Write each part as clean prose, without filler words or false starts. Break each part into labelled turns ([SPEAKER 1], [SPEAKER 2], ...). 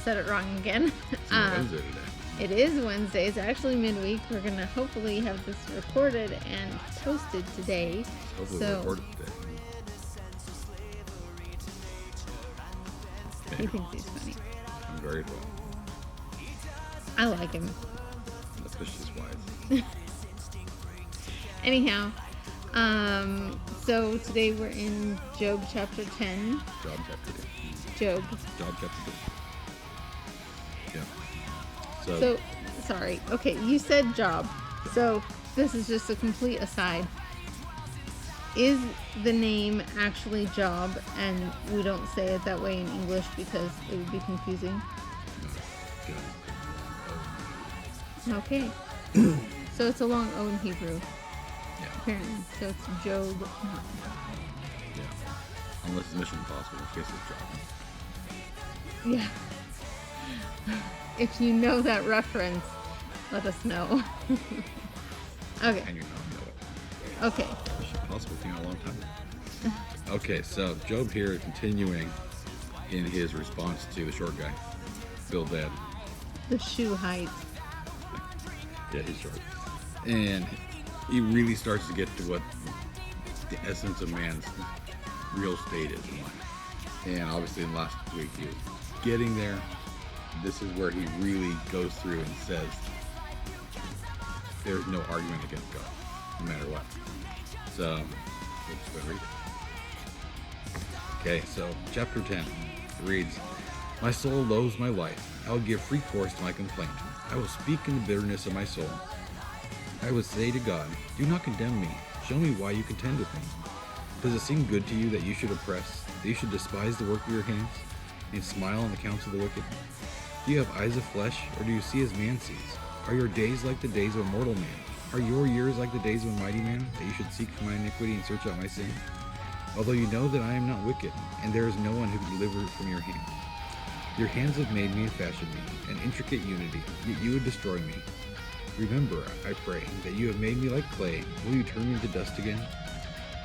[SPEAKER 1] said it wrong again.
[SPEAKER 2] It's Wednesday today.
[SPEAKER 1] It is Wednesday. It's actually midweek. We're going to hopefully have this recorded and posted today.
[SPEAKER 2] Hopefully recorded today.
[SPEAKER 1] He thinks he's funny.
[SPEAKER 2] I'm very well.
[SPEAKER 1] I like him.
[SPEAKER 2] The fish is wise.
[SPEAKER 1] Anyhow, so today we're in Job chapter 10.
[SPEAKER 2] Job chapter 10.
[SPEAKER 1] Job
[SPEAKER 2] chapter 10. Yeah.
[SPEAKER 1] So, sorry. Okay, you said Job. So, this is just a complete aside. Is the name actually Job, and we don't say it that way in English because it would be confusing?
[SPEAKER 2] No.
[SPEAKER 1] Okay. So it's a long O in Hebrew.
[SPEAKER 2] Yeah.
[SPEAKER 1] Apparently. So it's Job.
[SPEAKER 2] Yeah. Unless it's Mission Impossible, in which case it's Job.
[SPEAKER 1] Yeah. If you know that reference, let us know. Okay.
[SPEAKER 2] And you know it.
[SPEAKER 1] Okay.
[SPEAKER 2] Mission Impossible came out a long time ago. Okay, so Job here is continuing in his response to the short guy, Bildad.
[SPEAKER 1] The shoe height.
[SPEAKER 2] Yeah, he's short. And he really starts to get to what the essence of man's real state is in life. And obviously in last week he was getting there. This is where he really goes through and says there's no argument against God, no matter what. So, we'll just go and read it. Okay, so chapter 10 reads, "My soul loathes my life. I will give free course to my complaint. I will speak in the bitterness of my soul. I would say to God, do not condemn me. Show me why you contend with me. Does it seem good to you that you should oppress, that you should despise the work of your hands, and smile on the counsel of the wicked? Do you have eyes of flesh, or do you see as man sees? Are your days like the days of a mortal man? Are your years like the days of a mighty man, that you should seek for my iniquity and search out my sin? Although you know that I am not wicked, and there is no one who can deliver from your hand. Your hands have made me and fashioned me, an intricate unity, yet you would destroy me. Remember, I pray, that you have made me like clay. Will you turn me to dust again?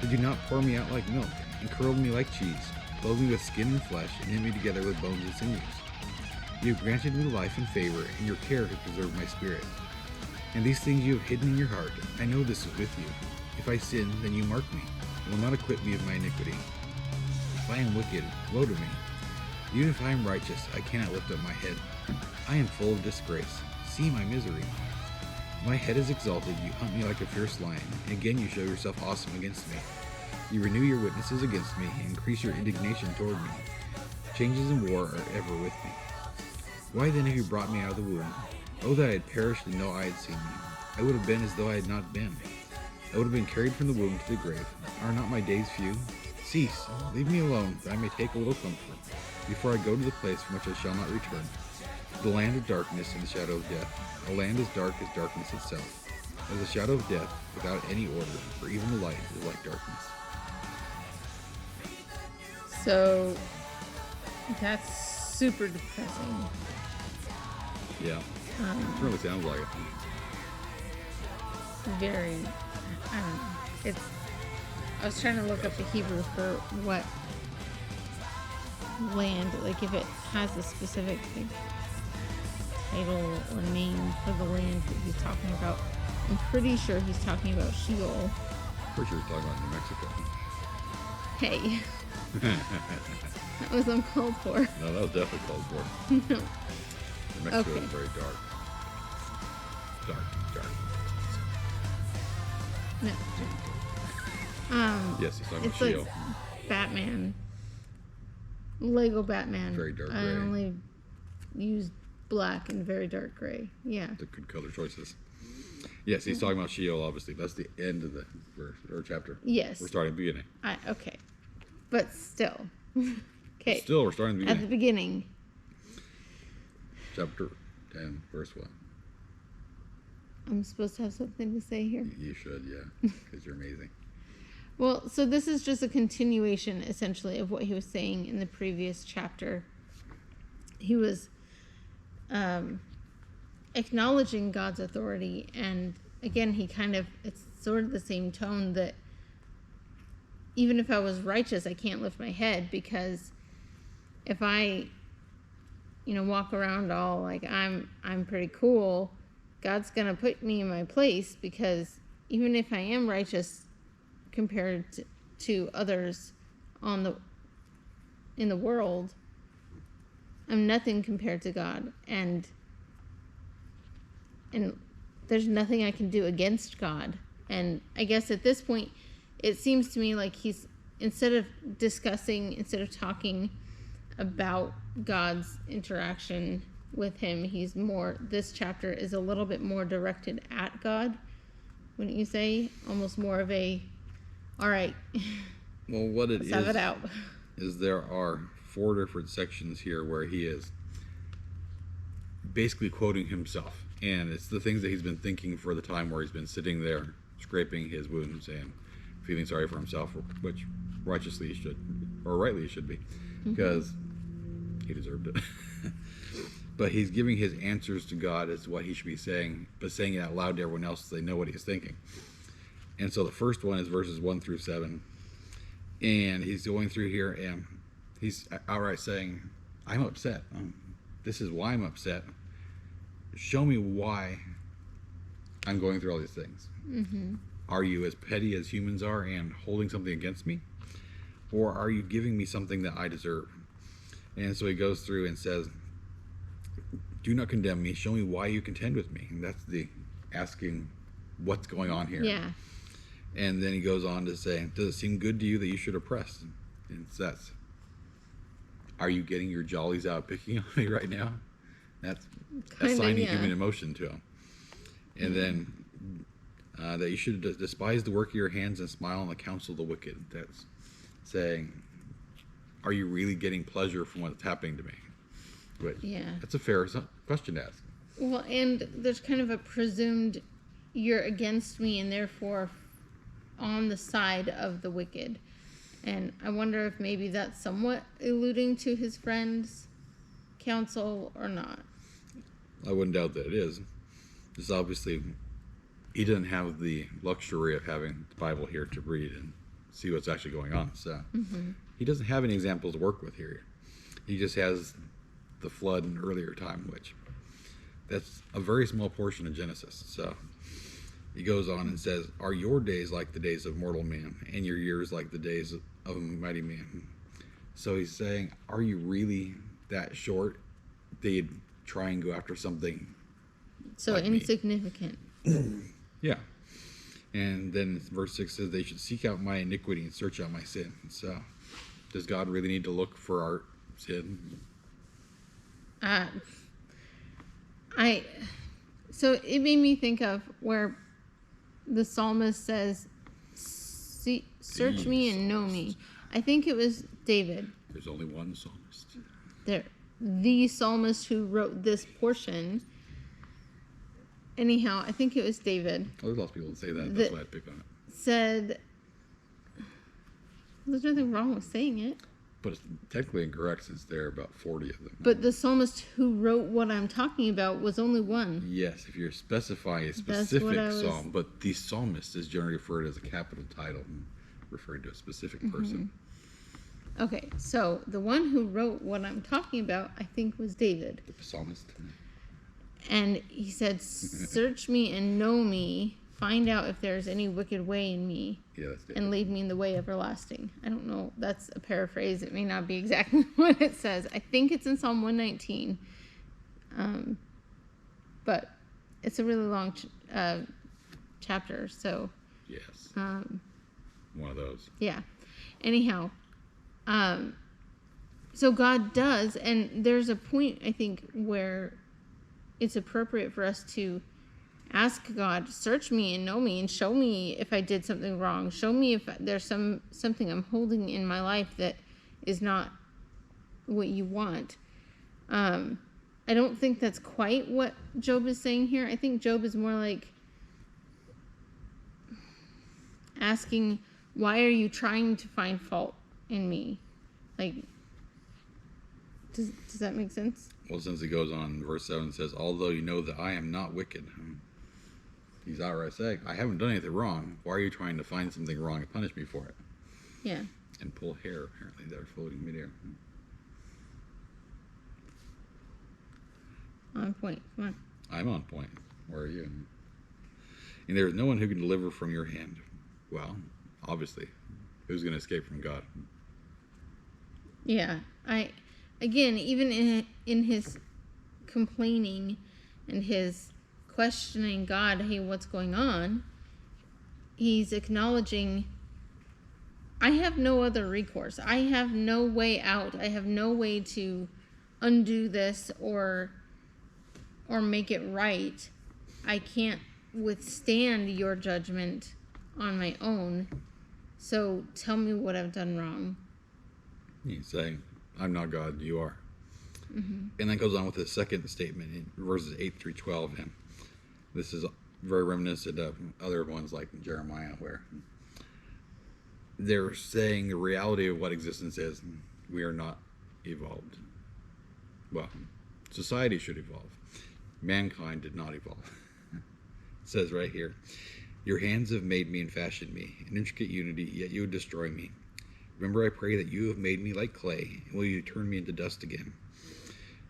[SPEAKER 2] Did you not pour me out like milk, and curl me like cheese, clothe me with skin and flesh, and knit me together with bones and sinews? You have granted me life and favor, and your care has preserved my spirit. And these things you have hidden in your heart. I know this is with you. If I sin, then you mark me, and will not acquit me of my iniquity. If I am wicked, woe to me. Even if I am righteous, I cannot lift up my head. I am full of disgrace. See my misery. My head is exalted. You hunt me like a fierce lion, and again you show yourself awesome against me. You renew your witnesses against me, and increase your indignation toward me. Changes in war are ever with me. Why then have you brought me out of the womb? Oh, that I had perished and no eye had seen me. I would have been as though I had not been. I would have been carried from the womb to the grave. Are not my days few? Cease, leave me alone, that I may take a little comfort, before I go to the place from which I shall not return, the land of darkness and the shadow of death, a land as dark as darkness itself, as a shadow of death without any order, for even the light is like darkness."
[SPEAKER 1] So, that's super depressing.
[SPEAKER 2] Yeah, it really sounds like it.
[SPEAKER 1] Very, I don't know. I was trying to look up the Hebrew for what land, like if it has a specific title or name for the land that he's talking about. I'm pretty sure he's talking about Sheol.
[SPEAKER 2] Pretty sure he's talking about New Mexico.
[SPEAKER 1] Hey. That was uncalled for.
[SPEAKER 2] No, that was definitely called for.
[SPEAKER 1] No.
[SPEAKER 2] New Mexico is very dark. Dark.
[SPEAKER 1] No.
[SPEAKER 2] Yes, he's talking about
[SPEAKER 1] It's
[SPEAKER 2] Sheol.
[SPEAKER 1] like Batman. Lego Batman.
[SPEAKER 2] Very dark
[SPEAKER 1] I
[SPEAKER 2] gray.
[SPEAKER 1] only used black and very dark gray. Yeah.
[SPEAKER 2] The good color choices. Yes, he's talking about Sheol, obviously. That's the end of the verse or chapter.
[SPEAKER 1] Yes.
[SPEAKER 2] We're starting at the beginning.
[SPEAKER 1] Okay. But still. Okay.
[SPEAKER 2] Still, we're starting at the
[SPEAKER 1] At
[SPEAKER 2] beginning.
[SPEAKER 1] the beginning.
[SPEAKER 2] Chapter 10, verse 1.
[SPEAKER 1] I'm supposed to have something to say here.
[SPEAKER 2] You should, yeah, because you're amazing.
[SPEAKER 1] Well, so this is just a continuation, essentially, of what he was saying in the previous chapter. He was acknowledging God's authority, and again, it's sort of the same tone that even if I was righteous, I can't lift my head, because if I walk around all like I'm pretty cool, God's gonna put me in my place, because even if I am righteous compared to others in the world, I'm nothing compared to God, and there's nothing I can do against God. And I guess at this point, it seems to me like he's, instead of talking about God's interaction with him, this chapter is a little bit more directed at God, wouldn't you say? Almost more of a, all right,
[SPEAKER 2] Well, what it
[SPEAKER 1] let's have it out.
[SPEAKER 2] Is there are 4 different sections here where he is basically quoting himself. And it's the things that he's been thinking for the time where he's been sitting there scraping his wounds and feeling sorry for himself, which rightly he should be, because he deserved it. But he's giving his answers to God as what he should be saying, but saying it out loud to everyone else so they know what he's thinking. And so the first one is verses 1 through 7. And he's going through here and he's outright saying, I'm upset. This is why I'm upset. Show me why I'm going through all these things. Mm-hmm. Are you as petty as humans are and holding something against me? Or are you giving me something that I deserve? And so he goes through and says, do not condemn me. Show me why you contend with me. And that's the asking what's going on here.
[SPEAKER 1] Yeah.
[SPEAKER 2] And then he goes on to say, does it seem good to you that you should oppress? And it says, are you getting your jollies out picking on me right now? That's assigning human emotion to him. And then that you should despise the work of your hands and smile on the counsel of the wicked. That's saying, are you really getting pleasure from what's happening to me? But that's a fair question to ask.
[SPEAKER 1] Well, and there's kind of a presumed you're against me and therefore on the side of the wicked. And I wonder if maybe that's somewhat alluding to his friend's counsel or not.
[SPEAKER 2] I wouldn't doubt that it is. Just obviously, he doesn't have the luxury of having the Bible here to read and see what's actually going on. So he doesn't have any examples to work with here. He just has the flood in earlier time, which that's a very small portion of Genesis. So he goes on and says, are your days like the days of mortal man, and your years like the days of a mighty man? So he's saying, are you really that short that you'd try and go after something
[SPEAKER 1] so
[SPEAKER 2] like
[SPEAKER 1] insignificant?
[SPEAKER 2] Yeah. And then verse 6 says they should seek out my iniquity and search out my sin. So does God really need to look for our sin?
[SPEAKER 1] So it made me think of where the psalmist says, search me and know me. I think it was David.
[SPEAKER 2] There's only one psalmist.
[SPEAKER 1] The psalmist who wrote this portion. Anyhow, I think it was David.
[SPEAKER 2] Oh, there's lots of people that say that. That's why I pick on it.
[SPEAKER 1] Said, there's nothing wrong with saying it.
[SPEAKER 2] But it's technically incorrect since there are about 40 of them.
[SPEAKER 1] But the psalmist who wrote what I'm talking about was only one.
[SPEAKER 2] Yes, if you're specifying a specific psalm, but the psalmist is generally referred as a capital title, referring to a specific person.
[SPEAKER 1] Okay, so the one who wrote what I'm talking about, I think, was David.
[SPEAKER 2] The psalmist.
[SPEAKER 1] And he said, search me and know me, find out if there's any wicked way in me, and lead me in the way everlasting. I don't know. That's a paraphrase. It may not be exactly what it says. I think it's in Psalm 119. But it's a really long chapter, so...
[SPEAKER 2] Yes. One of those.
[SPEAKER 1] Yeah. Anyhow, so God does, and there's a point, I think, where it's appropriate for us to ask God, search me and know me and show me if I did something wrong. Show me if there's something I'm holding in my life that is not what you want. I don't think that's quite what Job is saying here. I think Job is more like asking, why are you trying to find fault in me? Like, does that make sense?
[SPEAKER 2] Well, since he goes on, verse 7 says, although you know that I am not wicked. He's outright saying, I haven't done anything wrong. Why are you trying to find something wrong and punish me for it?
[SPEAKER 1] Yeah.
[SPEAKER 2] And pull hair, apparently. They're floating midair.
[SPEAKER 1] On point. Come on.
[SPEAKER 2] I'm on point. Where are you? And there is no one who can deliver from your hand. Well, obviously, who's going to escape from God?
[SPEAKER 1] Yeah. Again, even in his complaining and his questioning God, hey, what's going on? He's acknowledging, I have no other recourse. I have no way out. I have no way to undo this or make it right. I can't withstand your judgment on my own. So tell me what I've done wrong.
[SPEAKER 2] He's saying, I'm not God, you are. Mm-hmm. And then goes on with his second statement in verses 8 through 12. And this is very reminiscent of other ones like Jeremiah, where they're saying the reality of what existence is. We are not evolved. Well, society should evolve. Mankind did not evolve. It says right here, your hands have made me and fashioned me, in intricate unity, yet you would destroy me. Remember, I pray that you have made me like clay, and will you turn me into dust again?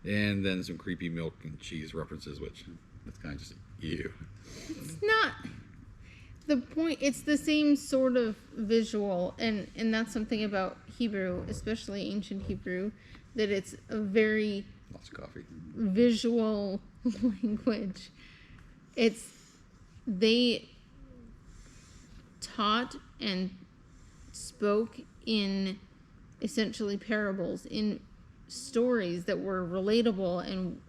[SPEAKER 2] And then some creepy milk and cheese references, which that's kind of just ew.
[SPEAKER 1] It's not the point. It's the same sort of visual, and that's something about Hebrew, especially ancient Hebrew, that it's a very
[SPEAKER 2] lots of coffee
[SPEAKER 1] visual language. They taught and spoke in essentially parables, in stories that were relatable and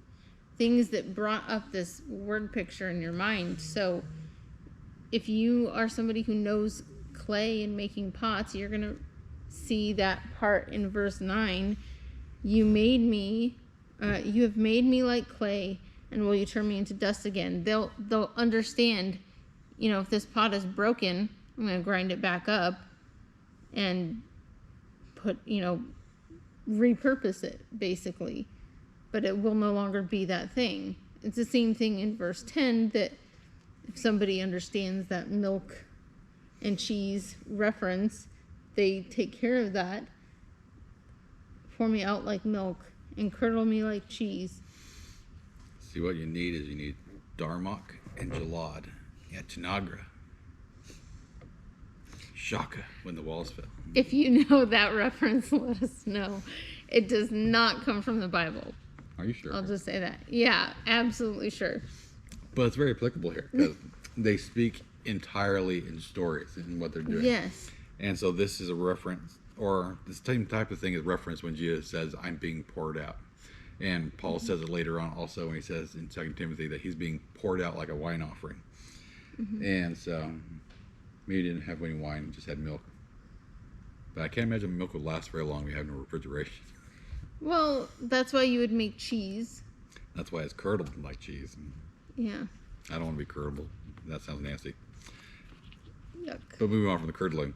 [SPEAKER 1] things that brought up this word picture in your mind. So if you are somebody who knows clay and making pots, you're going to see that part in verse 9. You have made me like clay, and will you turn me into dust again? They'll understand, if this pot is broken, I'm going to grind it back up and put, repurpose it, basically. But it will no longer be that thing. It's the same thing in verse 10, that if somebody understands that milk and cheese reference, they take care of that. Pour me out like milk and curdle me like cheese.
[SPEAKER 2] See, what you need Darmok and Jalad. Yeah, Tanagra. Shaka, when the walls fell.
[SPEAKER 1] If you know that reference, let us know. It does not come from the Bible.
[SPEAKER 2] Are you sure?
[SPEAKER 1] I'll just say that. Yeah, absolutely sure.
[SPEAKER 2] But it's very applicable here because they speak entirely in stories in what they're doing.
[SPEAKER 1] Yes.
[SPEAKER 2] And so this is a reference, or the same type of thing is referenced when Jesus says, I'm being poured out. And Paul says it later on also when he says in 2 Timothy that he's being poured out like a wine offering. Mm-hmm. And so he didn't have any wine, just had milk. But I can't imagine milk would last very long. We have no refrigeration.
[SPEAKER 1] Well, that's why you would make cheese.
[SPEAKER 2] That's why it's curdled like cheese.
[SPEAKER 1] Yeah.
[SPEAKER 2] I don't want to be curdled. That sounds nasty.
[SPEAKER 1] Yuck.
[SPEAKER 2] But moving on from the curdling.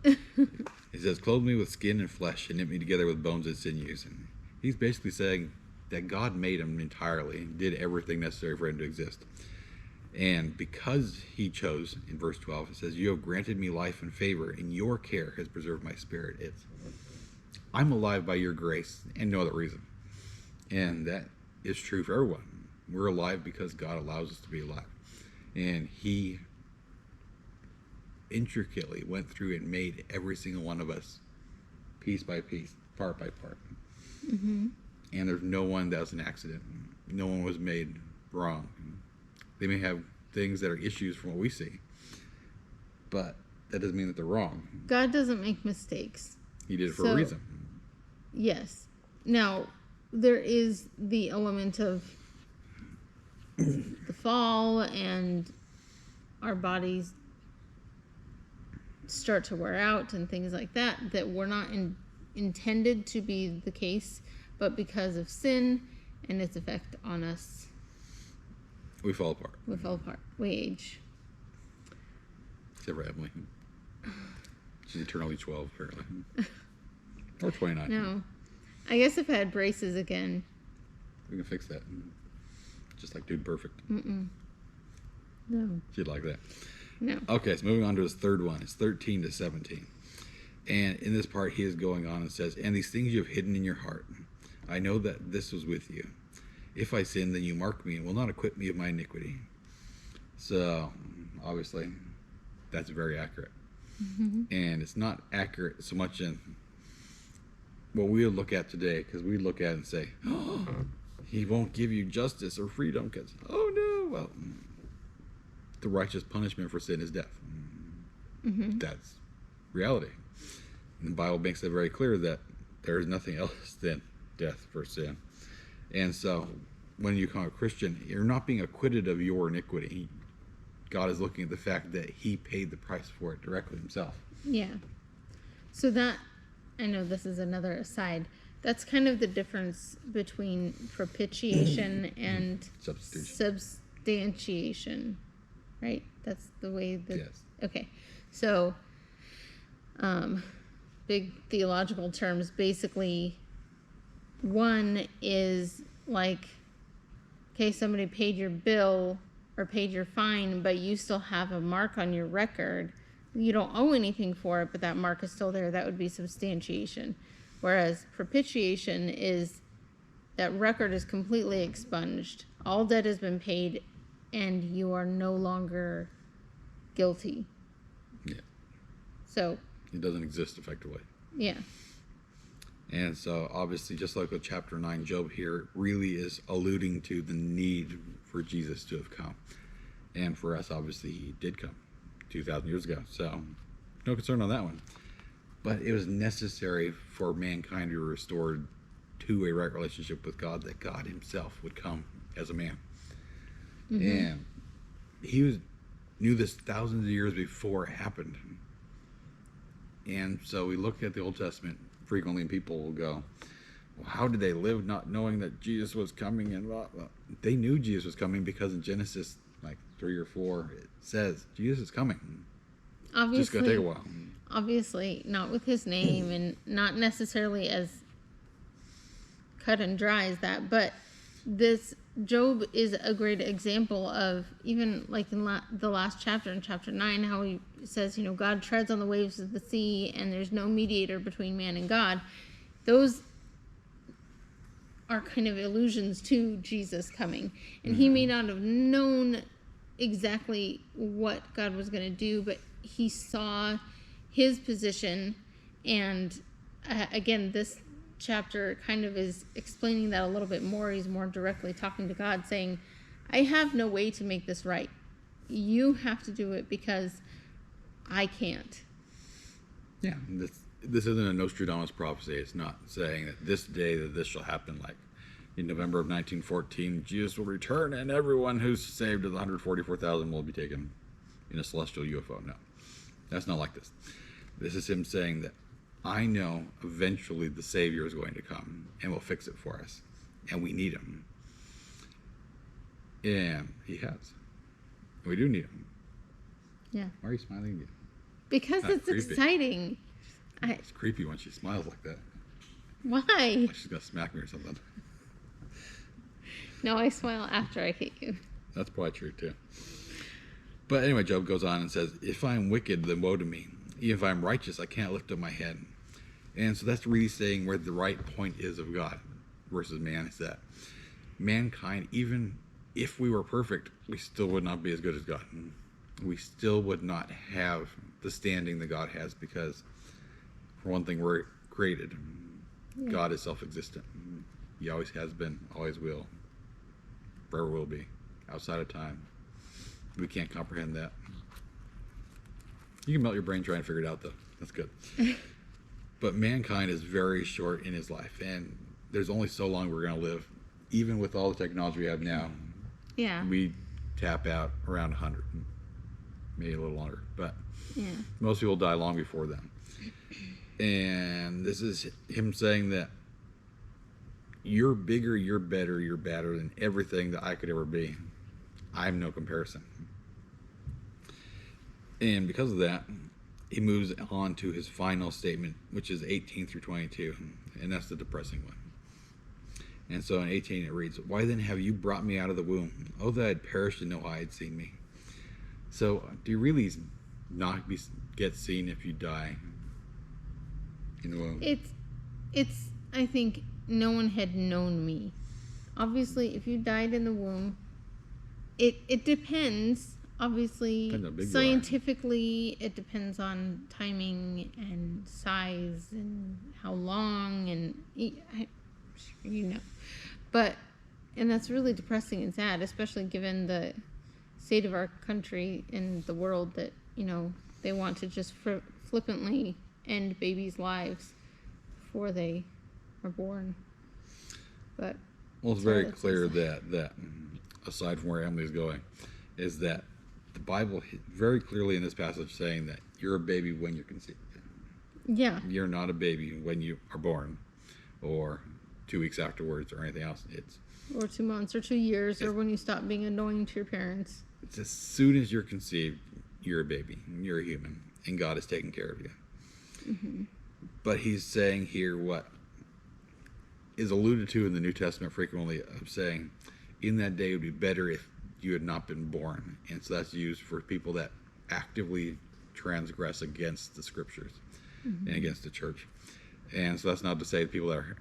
[SPEAKER 2] He says, clothe me with skin and flesh and knit me together with bones and sinews. And he's basically saying that God made him entirely and did everything necessary for him to exist. And because he chose, in verse 12, it says, you have granted me life and favor, and your care has preserved my spirit. I'm alive by your grace and no other reason. And that is true for everyone. We're alive because God allows us to be alive. And he intricately went through and made every single one of us piece by piece, part by part. Mm-hmm. And there's no one that was an accident. No one was made wrong. They may have things that are issues from what we see, but that doesn't mean that they're wrong.
[SPEAKER 1] God doesn't make mistakes.
[SPEAKER 2] He did it for a reason.
[SPEAKER 1] Yes. Now, there is the element of the fall and our bodies start to wear out and things like that were not intended to be the case, but because of sin and its effect on us,
[SPEAKER 2] we fall apart.
[SPEAKER 1] We age.
[SPEAKER 2] Except for Emily. She's eternally 12, apparently. Or 29.
[SPEAKER 1] No. I guess if I had braces again.
[SPEAKER 2] We can fix that. Just like Dude Perfect.
[SPEAKER 1] Mm-mm. No.
[SPEAKER 2] She'd like that.
[SPEAKER 1] No.
[SPEAKER 2] Okay, so moving on to his third one. It's 13 to 17. And in this part, he is going on and says, and these things you have hidden in your heart. I know that this was with you. If I sin, then you mark me and will not acquit me of my iniquity. So, obviously, that's very accurate. And it's not accurate so much in what we would look at today, because we look at it and say, oh, he won't give you justice or freedom because, oh no, well, the righteous punishment for sin is death. That's reality. And the Bible makes it very clear that there is nothing else than death for sin. And so when you become a Christian, you're not being acquitted of your iniquity. God is looking at the fact that he paid the price for it directly himself.
[SPEAKER 1] Yeah. So that, I know this is another aside, that's kind of the difference between propitiation and substantiation, right? That's the way that...
[SPEAKER 2] Yes.
[SPEAKER 1] Okay. So, big theological terms, basically, one is like, okay, somebody paid your bill or paid your fine, but you still have a mark on your record. You don't owe anything for it, but that mark is still there. That would be substantiation. Whereas propitiation is that record is completely expunged. All debt has been paid, and you are no longer guilty.
[SPEAKER 2] Yeah.
[SPEAKER 1] So
[SPEAKER 2] it doesn't exist effectively.
[SPEAKER 1] Yeah.
[SPEAKER 2] And so obviously, just like with chapter 9, Job here really is alluding to the need for Jesus to have come. And for us, obviously, he did come 2,000 years ago. So no concern on that one. But it was necessary for mankind to be restored to a right relationship with God, that God himself would come as a man. And he knew this thousands of years before it happened. And so we look at the Old Testament frequently, and people will go, well, how did they live not knowing that Jesus was coming? And blah, blah. They knew Jesus was coming because in Genesis like 3 or 4 it says Jesus is coming.
[SPEAKER 1] Obviously,
[SPEAKER 2] just gonna take a while.
[SPEAKER 1] Obviously, not with his name and not necessarily as cut and dry as that, but this Job is a great example of, even like in the last chapter, in chapter 9, how he says, God treads on the waves of the sea and there's no mediator between man and God. Those are kind of allusions to Jesus coming. And he may not have known exactly what God was going to do, but he saw his position. And again, this chapter kind of is explaining that a little bit more. He's more directly talking to God, saying, I have no way to make this right. You have to do it because I can't.
[SPEAKER 2] Yeah, this isn't a Nostradamus prophecy. It's not saying that this day that this shall happen, like in November of 1914, Jesus will return and everyone who's saved of the 144,000 will be taken in a celestial UFO. No, that's not like this. This is him saying that I know eventually the Savior is going to come and will fix it for us. And we need him. And he has. We do need him.
[SPEAKER 1] Yeah.
[SPEAKER 2] Why are you smiling again?
[SPEAKER 1] Because
[SPEAKER 2] That's
[SPEAKER 1] it's
[SPEAKER 2] creepy.
[SPEAKER 1] exciting.
[SPEAKER 2] It's creepy when she smiles like that.
[SPEAKER 1] Why?
[SPEAKER 2] Like she's going to smack me or something.
[SPEAKER 1] No, I smile after I hit you.
[SPEAKER 2] That's probably true too. But anyway, Job goes on and says, if I'm wicked, then woe to me. Even if I'm righteous, I can't lift up my head. And so that's really saying where the right point is of God versus man, is that mankind, even if we were perfect, we still would not be as good as God. We still would not have the standing that God has because, for one thing, we're created. Yeah. God is self-existent. He always has been, always will, forever will be, outside of time. We can't comprehend that. You can melt your brain trying to figure it out, though. That's good. But mankind is very short in his life, and there's only so long we're going to live. Even with all the technology we have now, we tap out around 100, maybe a little longer. But most people die long before then. And this is him saying that you're bigger, you're better, you're badder than everything that I could ever be. I'm no comparison. And because of that, he moves on to his final statement, which is 18 through 22, and that's the depressing one. And so in 18 it reads, why then have you brought me out of the womb? Oh, that I had perished and no eye had seen me. So do you really not get seen if you die in the womb?
[SPEAKER 1] It's I think no one had known me obviously, if you died in the womb, it depends. Obviously,
[SPEAKER 2] Depends how big you are.
[SPEAKER 1] scientifically, it depends on timing and size and how long and you know. But and that's really depressing and sad, especially given the state of our country and the world that they want to just flippantly end babies' lives before they are born. But
[SPEAKER 2] well, it's very clear that aside from where Emily's going, is that the Bible very clearly in this passage saying that you're a baby when you're conceived.
[SPEAKER 1] Yeah.
[SPEAKER 2] You're not a baby when you are born, or 2 weeks afterwards, or anything else.
[SPEAKER 1] Or 2 months, or 2 years, or when you stop being annoying to your parents.
[SPEAKER 2] It's as soon as you're conceived, you're a baby. You're a human, and God is taking care of you. Mm-hmm. But he's saying here what is alluded to in the New Testament frequently of saying, in that day it would be better if you had not been born. And so that's used for people that actively transgress against the scriptures and against the church. And so that's not to say people that are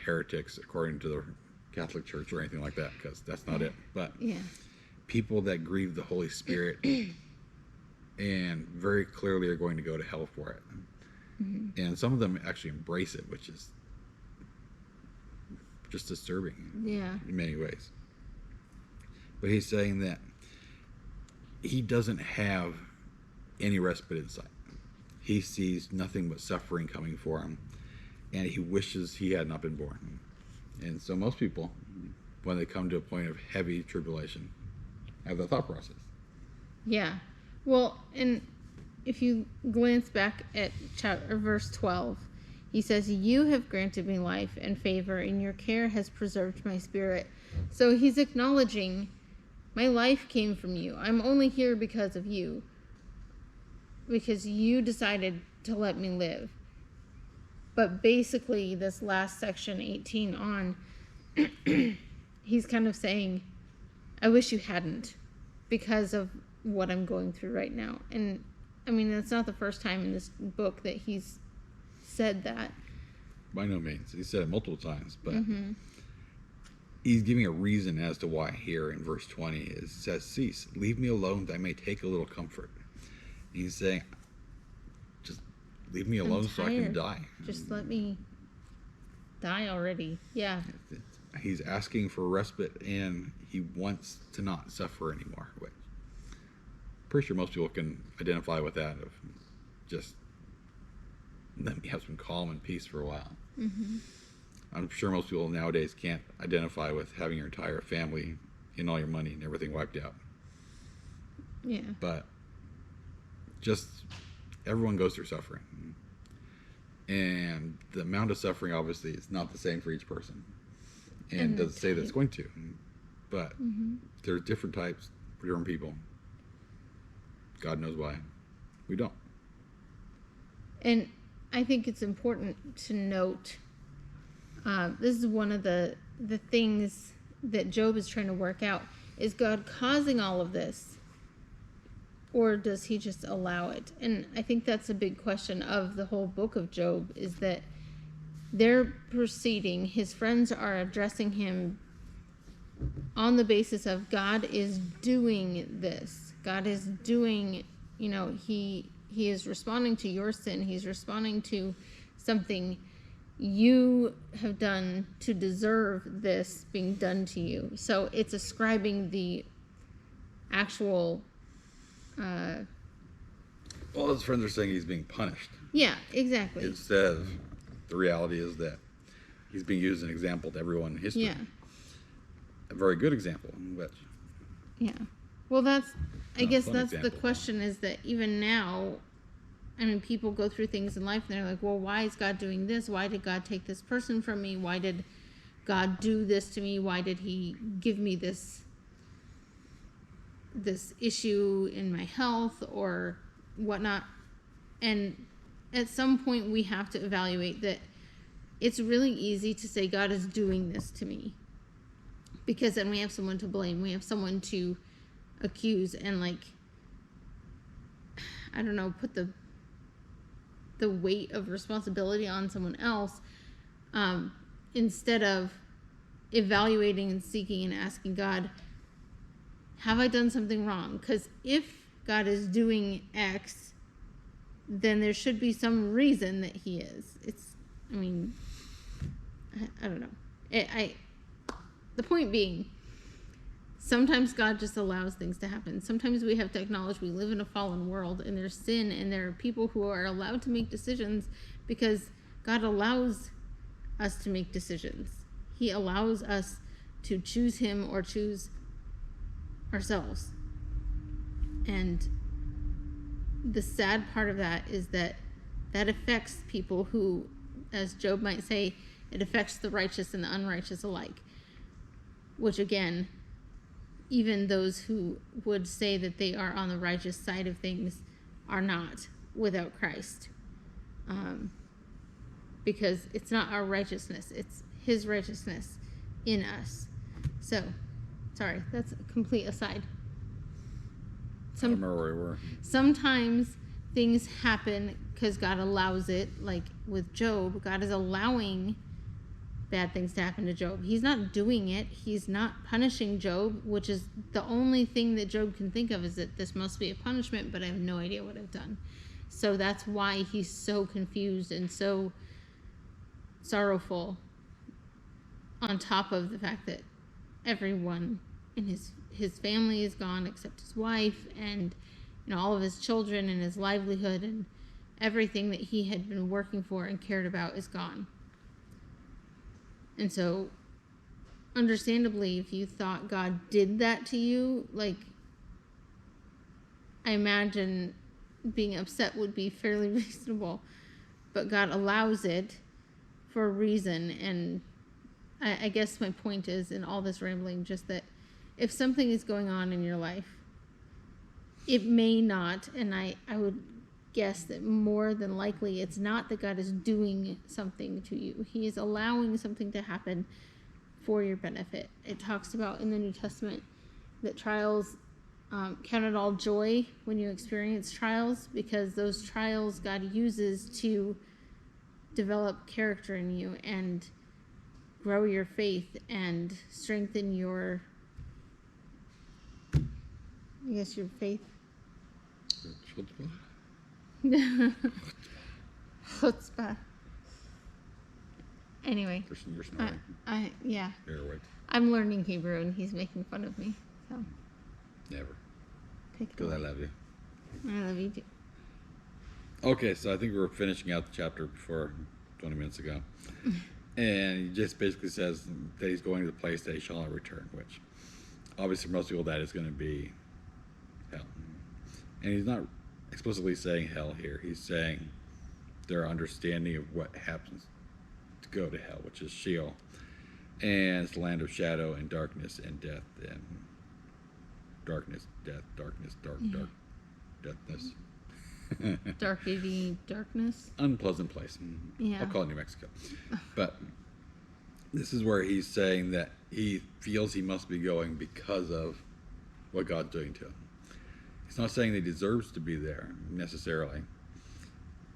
[SPEAKER 2] heretics according to the Catholic Church or anything like that, because that's not it. But people that grieve the Holy Spirit and very clearly are going to go to hell for it. Mm-hmm. And some of them actually embrace it, which is just disturbing in many ways. But he's saying that he doesn't have any respite in sight. He sees nothing but suffering coming for him, and he wishes he had not been born. And so most people, when they come to a point of heavy tribulation, have that thought process.
[SPEAKER 1] Yeah. Well, and if you glance back at verse 12, he says, "You have granted me life and favor, and your care has preserved my spirit." So he's acknowledging, my life came from you. I'm only here because of you. Because you decided to let me live. But basically, this last section, 18 on, he's kind of saying, I wish you hadn't, because of what I'm going through right now. And I mean, that's not the first time in this book that he's said that.
[SPEAKER 2] By no means. He said it multiple times, but he's giving a reason as to why here in verse 20 it says, "Cease, leave me alone that I may take a little comfort." And he's saying, just leave me alone so I can die.
[SPEAKER 1] Just let me die already. Yeah.
[SPEAKER 2] He's asking for respite, and he wants to not suffer anymore. Which, pretty sure most people can identify with that, of just let me have some calm and peace for a while. Mm-hmm. I'm sure most people nowadays can't identify with having your entire family and all your money and everything wiped out.
[SPEAKER 1] Yeah.
[SPEAKER 2] But just everyone goes through suffering. And the amount of suffering, obviously, is not the same for each person. And doesn't say that it's going to. But there's different types for different people. God knows why. We don't.
[SPEAKER 1] And I think it's important to note, this is one of the things that Job is trying to work out. Is God causing all of this? Or does he just allow it? And I think that's a big question of the whole book of Job, is that they're proceeding, his friends are addressing him on the basis of God is doing this. God is doing, he is responding to your sin. He's responding to something you have done to deserve this being done to you. So it's ascribing the actual...
[SPEAKER 2] well, his friends are saying he's being punished.
[SPEAKER 1] Yeah, exactly.
[SPEAKER 2] Instead of the reality is that he's being used as an example to everyone in history.
[SPEAKER 1] Yeah.
[SPEAKER 2] A very good example, which...
[SPEAKER 1] Yeah. Well, I guess that's the question, is that even now, I mean, people go through things in life and they're like, well, why is God doing this? Why did God take this person from me? Why did God do this to me? Why did he give me this issue in my health or whatnot? And at some point we have to evaluate that it's really easy to say God is doing this to me, because then we have someone to blame. We have someone to accuse and, like, I don't know, put the weight of responsibility on someone else, instead of evaluating and seeking and asking God, have I done something wrong? Because if God is doing X, then there should be some reason that he is. I mean, I don't know. The point being, sometimes God just allows things to happen. Sometimes we have to acknowledge we live in a fallen world and there's sin, and there are people who are allowed to make decisions because God allows us to make decisions. He allows us to choose him or choose ourselves. And the sad part of that is that affects people who, as Job might say, it affects the righteous and the unrighteous alike. Which again, even those who would say that they are on the righteous side of things are not without Christ. Because it's not our righteousness, it's his righteousness in us. So, sorry, that's a complete aside.
[SPEAKER 2] I remember where we were.
[SPEAKER 1] Sometimes things happen because God allows it, like with Job. God is allowing bad things to happen to Job. He's not doing it. He's not punishing Job, which is the only thing that Job can think of, is that this must be a punishment, but I have no idea what I've done. So that's why he's so confused and so sorrowful, on top of the fact that everyone in his family is gone except his wife, and all of his children and his livelihood and everything that he had been working for and cared about is gone. And so, understandably, if you thought God did that to you, like, I imagine being upset would be fairly reasonable. But God allows it for a reason. And I guess my point is, in all this rambling, just that if something is going on in your life, it may not, and I would guess that more than likely it's not that God is doing something to you. He is allowing something to happen for your benefit. It talks about in the New Testament that trials, count it all joy when you experience trials, because those trials God uses to develop character in you and grow your faith and strengthen your, your faith. Chutzpah. Anyway,
[SPEAKER 2] You're snoring.
[SPEAKER 1] Yeah.
[SPEAKER 2] Here, wait.
[SPEAKER 1] I'm learning Hebrew and he's making fun of me. So
[SPEAKER 2] Never.
[SPEAKER 1] take it
[SPEAKER 2] Because I
[SPEAKER 1] away.
[SPEAKER 2] love you.
[SPEAKER 1] I love you too.
[SPEAKER 2] Okay, so I think we were finishing out the chapter before 20 minutes ago. And he just basically says that he's going to the place that he shall not return, which obviously for most people that is going to be hell. And he's not explicitly saying hell here. He's saying their understanding of what happens to go to hell, which is Sheol. And it's the land of shadow and darkness and death and darkness, death, darkness, deathness.
[SPEAKER 1] Darkness.
[SPEAKER 2] Unpleasant place.
[SPEAKER 1] Yeah.
[SPEAKER 2] I'll call it New Mexico. But this is where he's saying that he feels he must be going because of what God's doing to him. He's not saying that he deserves to be there necessarily,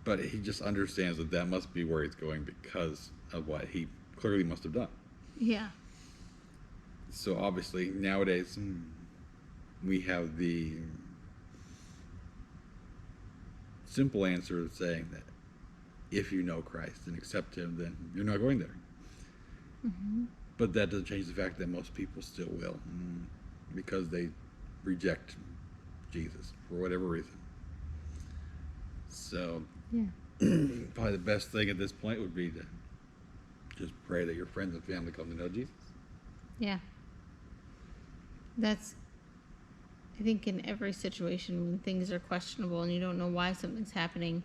[SPEAKER 2] but he just understands that that must be where he's going because of what he clearly must have done.
[SPEAKER 1] Yeah.
[SPEAKER 2] So obviously nowadays we have the simple answer of saying that if you know Christ and accept him, then you're not going there.
[SPEAKER 1] Mm-hmm.
[SPEAKER 2] But that doesn't change the fact that most people still will, because they reject Jesus for whatever reason. So
[SPEAKER 1] Yeah.
[SPEAKER 2] probably the best thing at this point would be to just pray that your friends and family come to know Jesus.
[SPEAKER 1] Yeah. That's, I think, in every situation when things are questionable and you don't know why something's happening,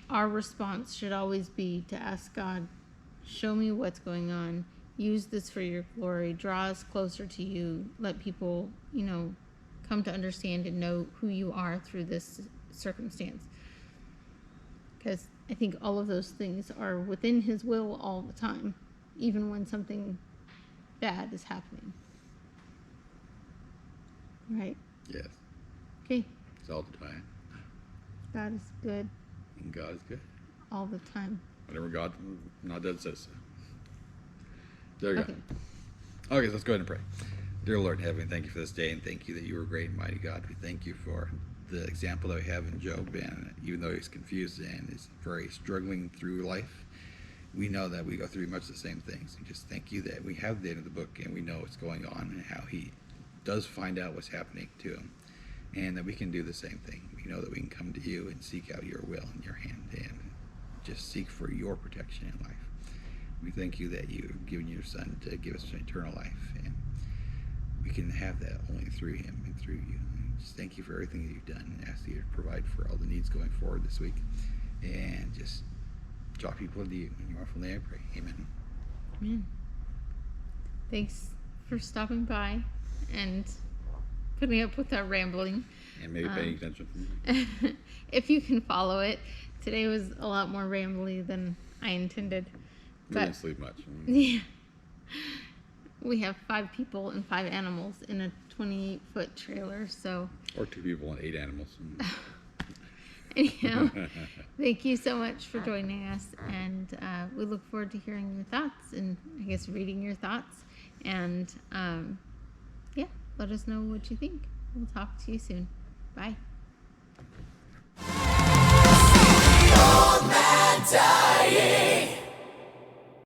[SPEAKER 1] our response should always be to ask God, show me what's going on, use this for your glory, draw us closer to you, let people, come to understand and know who you are through this circumstance. Because I think all of those things are within his will all the time, even when something bad is happening. Right?
[SPEAKER 2] Yes.
[SPEAKER 1] Okay.
[SPEAKER 2] It's all the time.
[SPEAKER 1] God is good
[SPEAKER 2] And God is good.
[SPEAKER 1] all the time.
[SPEAKER 2] Whatever God not dead says so. There you
[SPEAKER 1] Okay.
[SPEAKER 2] go. Okay, so let's go ahead and pray. Dear Lord in heaven, thank you for this day, and thank you that you are great and mighty God. We thank you for the example that we have in Job, and even though he's confused and is very struggling through life, we know that we go through much the same things. And just thank you that we have the end of the book, and we know what's going on and how he does find out what's happening to him, and that we can do the same thing. We know that we can come to you and seek out your will and your hand and just seek for your protection in life. We thank you that you've given your Son to give us an eternal life, and we can have that only through him and through you. And just thank you for everything that you've done, and ask you to provide for all the needs going forward this week, and just draw people into you. In your wonderful name I pray. Amen.
[SPEAKER 1] Amen. Thanks for stopping by and putting up with our rambling.
[SPEAKER 2] And maybe paying attention.
[SPEAKER 1] If you can follow it. Today was a lot more rambly than I intended.
[SPEAKER 2] We
[SPEAKER 1] But
[SPEAKER 2] didn't sleep much.
[SPEAKER 1] yeah, we have 5 people and 5 animals in a 28-foot trailer, so
[SPEAKER 2] Or 2 people and 8 animals.
[SPEAKER 1] anyhow, thank you so much for joining us, and we look forward to hearing your thoughts and I guess reading your thoughts, and yeah, let us know what you think. We'll talk to you soon. Bye.
[SPEAKER 3] Old man dying.